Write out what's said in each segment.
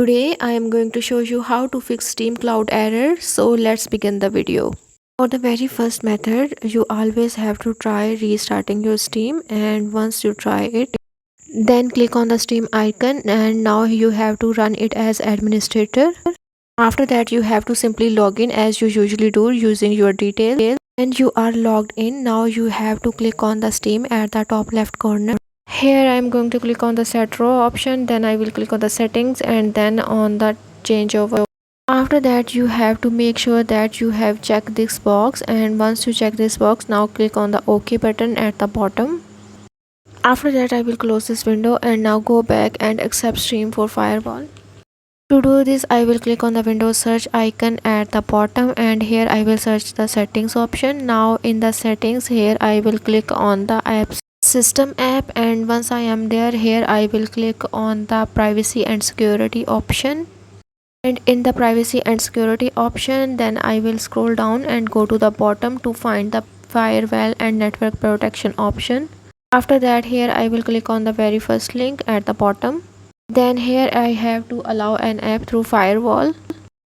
Today I am going to show you how to fix Steam Cloud error. So let's begin the video. For the very first method, you always have to try restarting your Steam, and once you try it, then click on the Steam icon, and now you have to run it as administrator. After that, you have to simply log in as you usually do using your details, and you are logged in. Now you have to click on the Steam at the top left corner. Here I am going to click on the set row option, then I will click on the settings and then on the changeover. After that, you have to make sure that you have checked this box, and once you check this box, now click on the OK button at the bottom. After that, I will close this window and now go back and accept Stream for Firewall. To do this, I will click on the Windows search icon at the bottom, and here I will search the settings option. Now in the settings, here I will click on the apps system app, and once I am there, here I will click on the privacy and security option, and in the privacy and security option, then I will scroll down and go to the bottom to find the firewall and network protection option. After that, here I will click on the very first link at the bottom. Then here I have to allow an app through firewall,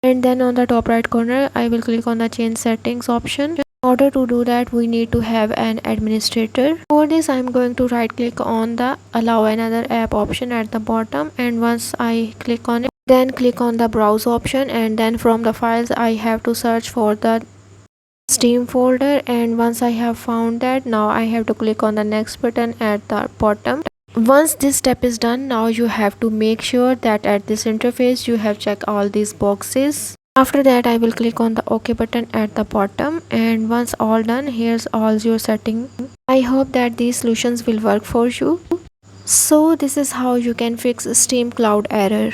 and then on the top right corner I will click on the change settings option. In order to do that, we need to have an administrator. For this, I am going to right click on the allow another app option at the bottom, and once I click on it, then click on the browse option, and then from the files I have to search for the Steam folder, and once I have found that, now I have to click on the next button at the bottom. Once this step is done, now you have to make sure that at this interface you have checked all these boxes. After that, I will click on the OK button at the bottom, and once all done, here's all your setting. I hope that these solutions will work for you. So this is how you can fix Steam Cloud error.